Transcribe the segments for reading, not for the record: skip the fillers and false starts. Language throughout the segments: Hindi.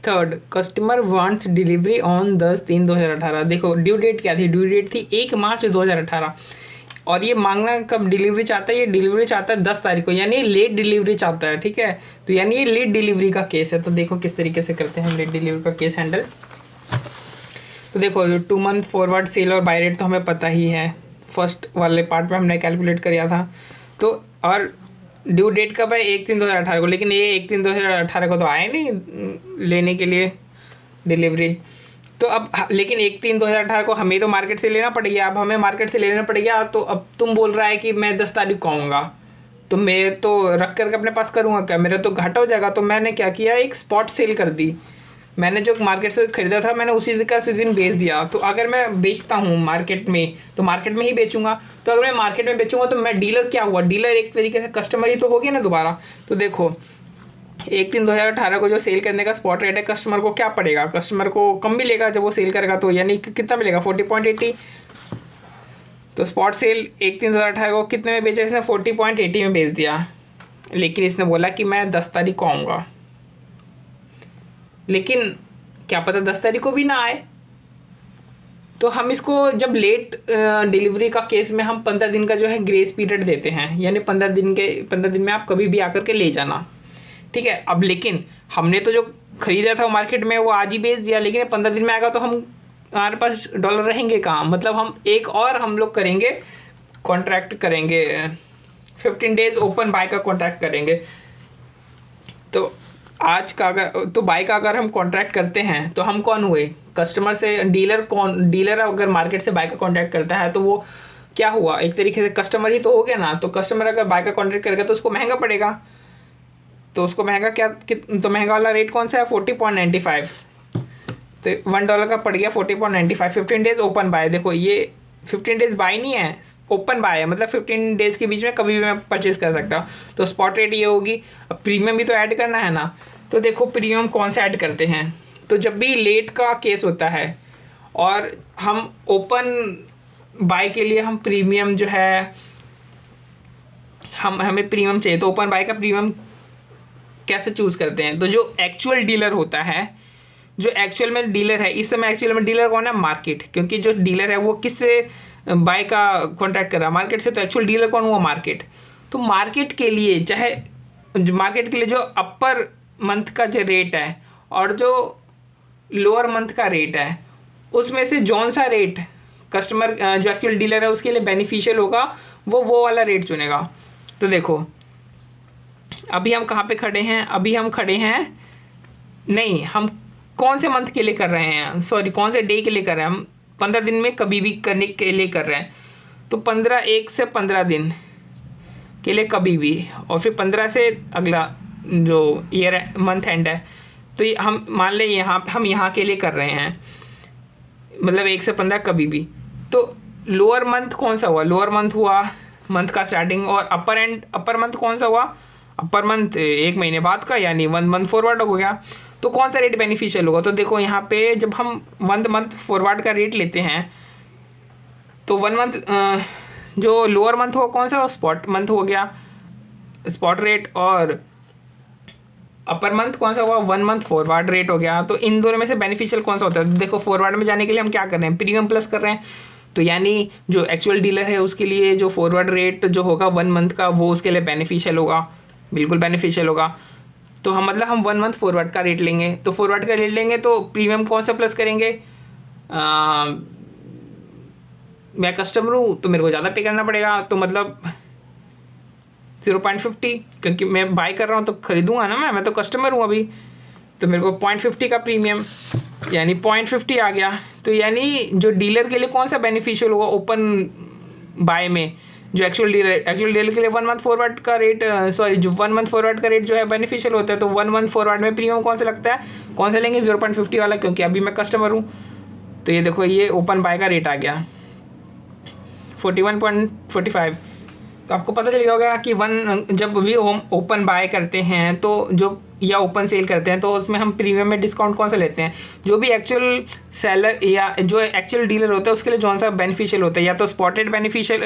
3 कस्टमर वांट्स डिलीवरी ऑन 10/3/2018। देखो ड्यू डेट क्या थी, ड्यू डेट थी 1 मार्च 2018 और ये मांगना कब डिलीवरी चाहता है, ये डिलीवरी चाहता है 10 तारीख को, यानी लेट डिलीवरी चाहता है। ठीक है, तो यानी ये लेट डिलीवरी का केस है। तो देखो किस तरीके से करते हैं हम लेट डिलीवरी का केस हैंडल। तो देखो 2 मंथ फॉरवर्ड सेल और बाय रेट तो हमें पता ही है, फर्स्ट वाले पार्ट में हमने कैलकुलेट किया था। तो और ड्यू डेट कब है, 1/3/2018 को, लेकिन ये 1/3/2018 को तो आए नहीं लेने के लिए डिलीवरी। तो अब लेकिन 1/3/2018 को हमें तो मार्केट से लेना पड़ेगा, अब हमें मार्केट से लेना पड़ेगा। तो अब तुम बोल रहा है कि मैं 10 तारीख को आऊँगा, तो मैं तो रख करके अपने पास करूँगा क्या, मेरा तो घाटा हो जाएगा। तो मैंने क्या किया, एक स्पॉट सेल कर दी। मैंने जो मार्केट से खरीदा था मैंने उसी का उसी दिन बेच दिया। तो अगर मैं बेचता हूँ मार्केट में तो मार्केट में ही बेचूंगा। तो अगर मैं मार्केट में बेचूंगा तो मैं डीलर क्या हुआ, डीलर एक तरीके से कस्टमर ही तो हो गया ना दोबारा। तो देखो 1/3/2018 को जो सेल करने का स्पॉट रेट है, कस्टमर को क्या पड़ेगा, कस्टमर को कम मिलेगा जब वो सेल करेगा। तो यानी कितना मिलेगा, 40.80। तो स्पॉट सेल 1/3/2018 को कितने में बेचा इसने, 40.80 में बेच दिया। लेकिन इसने बोला कि मैं 10 तारीख को आऊँगा, लेकिन क्या पता 10 तारीख को भी ना आए। तो हम इसको जब लेट डिलीवरी का केस में हम 15 दिन का जो है ग्रेस पीरियड देते हैं, यानी 15 दिन में आप कभी भी आकर के ले जाना। ठीक है, अब लेकिन हमने तो जो खरीदा था मार्केट में वो आज ही बेच दिया, लेकिन 15 दिन में आएगा तो हम हमारे पास डॉलर रहेंगे कहाँ। मतलब हम एक और हम लोग करेंगे, कॉन्ट्रैक्ट करेंगे, 15 डेज ओपन बाय का कॉन्ट्रैक्ट करेंगे। तो आज का अगर तो बाय का अगर हम कॉन्ट्रैक्ट करते हैं तो हम कौन हुए, कस्टमर से डीलर। कौन डीलर अगर मार्केट से बाय का कॉन्ट्रैक्ट करता है तो वो क्या हुआ, एक तरीके से कस्टमर ही तो हो गया ना। तो कस्टमर अगर बाय का कॉन्ट्रैक्ट करेगा तो उसको महंगा पड़ेगा। तो उसको महंगा क्या, तो महंगा वाला रेट कौन सा है, 40.95। तो $1 का पड़ गया 40.95। 15 डेज ओपन बाय, देखो ये 15 डेज बाय नहीं है, ओपन बाय है, मतलब 15 डेज के बीच में कभी भी मैं परचेज कर सकता हूँ। तो स्पॉट रेट ये होगी। अब प्रीमियम भी तो ऐड करना है ना। तो देखो प्रीमियम कौन सा ऐड करते हैं, तो जब भी लेट का केस होता है और हम ओपन बाय के लिए हम प्रीमियम जो है हमें प्रीमियम चाहिए, तो ओपन बाय का प्रीमियम कैसे चूज़ करते हैं। तो जो एक्चुअल डीलर होता है, जो एक्चुअल में डीलर है, इस समय एक्चुअल में डीलर कौन है, मार्केट। क्योंकि जो डीलर है वो किससे बाय का कॉन्ट्रैक्ट कर रहा है, मार्केट से। तो एक्चुअल डीलर कौन हुआ, मार्केट। तो मार्केट के लिए चाहे मार्केट के लिए जो अपर मंथ का जो रेट है और जो लोअर मंथ का रेट है, उसमें से जौन सा रेट कस्टमर जो एक्चुअल डीलर है उसके लिए बेनिफिशियल होगा, वो वाला रेट चुनेगा। तो देखो अभी हम कहाँ पे खड़े हैं, अभी हम खड़े हैं, नहीं हम कौन से मंथ के लिए कर रहे हैं, सॉरी कौन से डे के लिए कर रहे हैं, हम 15 दिन में कभी भी करने के लिए कर रहे हैं। तो 1 से 15 दिन के लिए कभी भी, और फिर 15 से अगला जो ईयर मंथ एंड है। तो ये हम मान लें हम यहाँ के लिए कर रहे हैं, मतलब 1 से 15 कभी भी। तो लोअर मंथ कौन सा हुआ, लोअर मंथ हुआ मंथ का स्टार्टिंग, और अपर मंथ कौन सा हुआ, अपर मंथ 1 महीने बाद का, यानी 1 मंथ फॉरवर्ड हो गया। तो कौन सा रेट बेनिफिशियल होगा, तो देखो यहाँ पे जब हम 1 मंथ फॉरवर्ड का रेट लेते हैं तो 1 मंथ जो लोअर मंथ हो कौन सा, स्पॉट मंथ हो गया, स्पॉट रेट, और अपर मंथ कौन सा हुआ, 1 मंथ फॉरवर्ड रेट हो गया। तो इन दोनों में से बेनिफिशियल कौन सा होता है, देखो फॉरवर्ड में जाने के लिए हम क्या कर रहे हैं, प्रीमियम प्लस कर रहे हैं। तो यानी जो एक्चुअल डीलर है उसके लिए जो फॉरवर्ड रेट जो होगा 1 मंथ का, वो उसके लिए बेनिफिशियल होगा, बिल्कुल बेनिफिशियल होगा। तो हम मतलब हम 1 मंथ फॉरवर्ड का रेट लेंगे, तो फॉरवर्ड का रेट लेंगे तो प्रीमियम कौन सा प्लस करेंगे, मैं कस्टमर हूँ तो मेरे को ज़्यादा पे करना पड़ेगा, तो मतलब 0.50, क्योंकि मैं बाय कर रहा हूँ तो खरीदूंगा ना, मैं तो कस्टमर हूँ अभी। तो मेरे को 0.50 का प्रीमियम, यानी 0.50 आ गया। तो यानी जो डीलर के लिए कौन सा बेनिफिशियल होगा ओपन बाय में, जो एक्चुअल डीलर के लिए 1 मंथ फॉरवर्ड का रेट, सॉरी जो 1 मंथ फॉरवर्ड का रेट जो है बेनिफिशियल होता है। तो 1 मंथ फॉरवर्ड में प्रीमियम कौन सा लगता है, कौन सा लेंगे, 0.50 वाला, क्योंकि अभी मैं कस्टमर हूँ। तो ये देखो ये ओपन बाय का रेट आ गया 41.45। तो आपको पता चल गया होगा कि जब भी हम ओपन बाय करते हैं तो जो या ओपन सेल करते हैं तो उसमें हम प्रीमियम में डिस्काउंट कौन सा लेते हैं, जो भी एक्चुअल सेलर या जो एक्चुअल डीलर होता है उसके लिए कौन सा बेनिफिशियल होता है, या तो स्पॉटेड बेनिफिशियल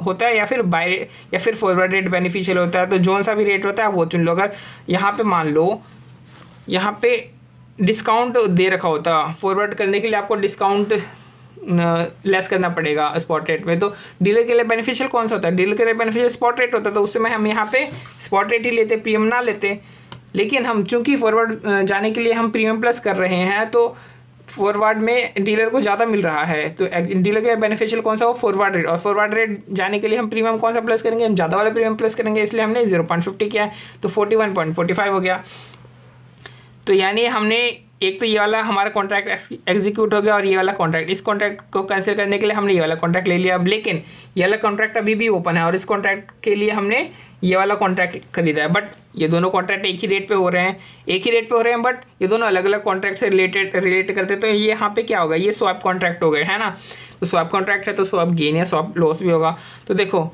होता है या फिर बाय या फिर फॉरवर्ड रेट बेनिफिशियल होता है। तो जो सा भी रेट होता है वो चुन लो। अगर यहाँ पे मान लो यहाँ पे डिस्काउंट दे रखा होता, फॉरवर्ड करने के लिए आपको डिस्काउंट लेस करना पड़ेगा स्पॉट रेट में। तो डीलर के लिए बेनिफिशियल कौन सा होता है? डीलर के लिए बेनिफिशियल स्पॉट रेट होता है, तो उस समय हम यहाँ पे स्पॉट रेट ही लेते, प्रीमियम ना लेते। लेकिन हम चूंकि फॉरवर्ड जाने के लिए हम प्रीमियम प्लस कर रहे हैं, तो फॉरवर्ड में डीलर को ज़्यादा मिल रहा है, तो डीलर के लिए बेनिफिशियल कौन सा हो? Forward rate. और फॉरवर्ड रेट जाने के लिए हम प्रीमियम कौन सा प्लस करेंगे? हम ज़्यादा वाला प्रीमियम प्लस करेंगे, इसलिए हमने 0.50 किया है, तो 41.45 हो गया। तो यानी हमने एक तो ये वाला हमारा कॉन्ट्रैक्ट एग्जीक्यूट हो गया, और ये वाला कॉन्ट्रैक्ट, इस कॉन्ट्रैक्ट को कैंसिल करने के लिए हमने ये वाला कॉन्ट्रैक्ट ले लिया। अब लेकिन ये वाला कॉन्ट्रैक्ट अभी भी ओपन है, और इस कॉन्ट्रैक्ट के लिए हमने ये वाला कॉन्ट्रैक्ट खरीदा है। बट ये दोनों कॉन्ट्रैक्ट एक ही रेट पे हो रहे हैं, बट ये दोनों अलग अलग कॉन्ट्रैक्ट से रिलेट करते हैं। तो ये यहाँ पे क्या होगा? ये स्वैप कॉन्ट्रैक्ट हो गए, है ना। तो स्वैप कॉन्ट्रैक्ट है तो स्वैप गेन या स्वैप लॉस भी होगा। तो देखो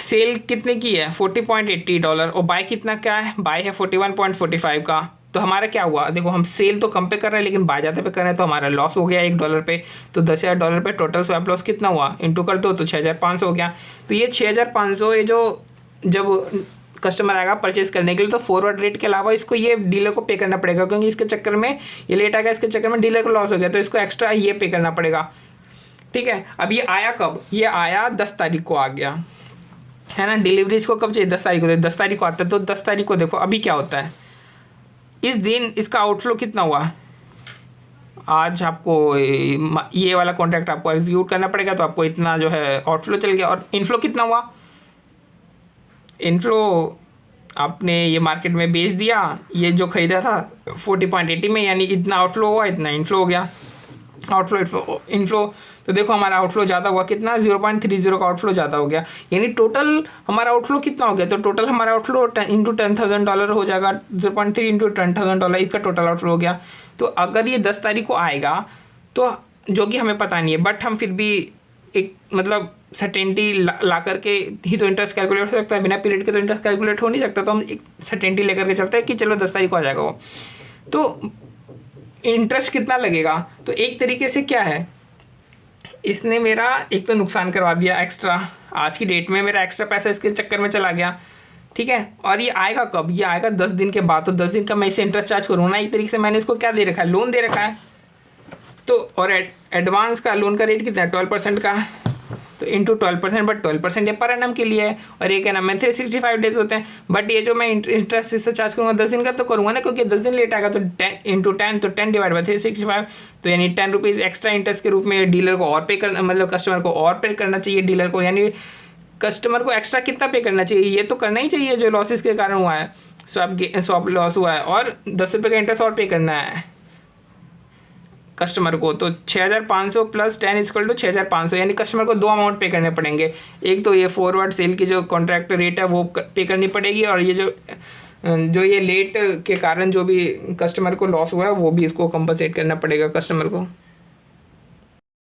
सेल कितने की है? $40.80, और बाय कितना क्या है? बाय है 41.45 का। तो हमारा क्या हुआ? देखो हम सेल तो कम पे कर रहे हैं, लेकिन बाय ज़्यादा पे कर रहे हैं, तो हमारा लॉस हो गया $1 पे। तो $10,000 पे टोटल स्वैप लॉस कितना हुआ? इंटू कर दो तो 6,500 हो गया। तो ये 6,500 ये जो जब कस्टमर आएगा परचेज करने के लिए, तो फॉरवर्ड रेट के अलावा इसको ये डीलर को पे करना पड़ेगा, क्योंकि इसके चक्कर में ये लेट आ गया, इसके चक्कर में डीलर को लॉस हो गया, तो इसको एक्स्ट्रा ये पे करना पड़ेगा। ठीक है। अब ये आया कब? ये आया 10 तारीख को आ गया, है ना। डिलीवरी इसको कब चाहिए? 10 तारीख को। 10 तारीख को आता है, तो 10 तारीख को देखो अभी क्या होता है। इस दिन इसका आउटफ्लो कितना हुआ? आज आपको ये वाला कॉन्ट्रैक्ट आपको एग्जीक्यूट करना पड़ेगा, तो आपको इतना जो है आउटफ्लो चल गया। और इनफ्लो कितना हुआ? इनफ्लो आपने ये मार्केट में बेच दिया, ये जो खरीदा था 40.80 में, यानी इतना आउटफ्लो हुआ, इतना इनफ्लो हो गया। आउटफ्लो इनफ्लो, तो देखो हमारा आउटफ्लो ज़्यादा हुआ, कितना? 0.30 का आउटफ्लो ज़्यादा हो गया। यानी टोटल हमारा आउटफ्लो कितना हो गया? तो टोटल हमारा आउटफ्लो इंटू $10,000 हो जाएगा। 0.3 इंटू $10,000 इसका टोटल आउटफ्लो हो गया। तो अगर ये 10 तारीख को आएगा, तो जो कि हमें पता नहीं है, बट हम फिर भी एक मतलब सर्टेनिटी ला करके ही तो इंटरेस्ट कैलकुलेट हो सकता है, बिना पीरियड के तो इंटरेस्ट कैलकुलेट हो नहीं सकता। तो हम एक सर्टेनिटी लेकर के चलते हैं कि चलो 10 तारीख को आ जाएगा वो। तो इंटरेस्ट कितना लगेगा? तो एक तरीके से क्या है, इसने मेरा एक तो नुकसान करवा दिया एक्स्ट्रा, आज की डेट में मेरा एक्स्ट्रा पैसा इसके चक्कर में चला गया। ठीक है। और ये आएगा कब? ये आएगा 10 दिन के बाद। तो 10 दिन का मैं इसे इंटरेस्ट चार्ज करूँ ना, एक तरीके से मैंने इसको क्या दे रखा है? लोन दे रखा है। तो और एडवांस का लोन का रेट कितना है? 12% का। तो इंटू 12%, बट 12% ये पर एनम के लिए है, और ये क्या नाम है 365 डेज होते हैं। बट ये जो मैं इंटरेस्ट इससे चार्ज करूँगा 10 दिन का तो करूँगा ना, क्योंकि 10 दिन लेट आएगा। तो 10 इंटू 10, तो 10 डिवाइड बाई 365, तो यानी 10 रुपीज़ एक्स्ट्रा इंटरेस्ट के रूप में डीलर को और पे करना, मतलब कस्टमर को और पे करना चाहिए डीलर को। यानी कस्टमर को एक्स्ट्रा कितना पे करना चाहिए? ये तो करना ही चाहिए जो लॉसेस के कारण हुआ है, स्वैप लॉस हुआ है, और 10 रुपये का इंटरेस्ट और पे करना है कस्टमर को। तो 6,500 प्लस 10 = 6,500, यानी कस्टमर को 2 अमाउंट पे करने पड़ेंगे। एक तो ये फॉरवर्ड सेल की जो कॉन्ट्रैक्ट रेट है वो पे करनी पड़ेगी, और ये जो ये लेट के कारण जो भी कस्टमर को लॉस हुआ है वो भी इसको कंपनसेट करना पड़ेगा कस्टमर को।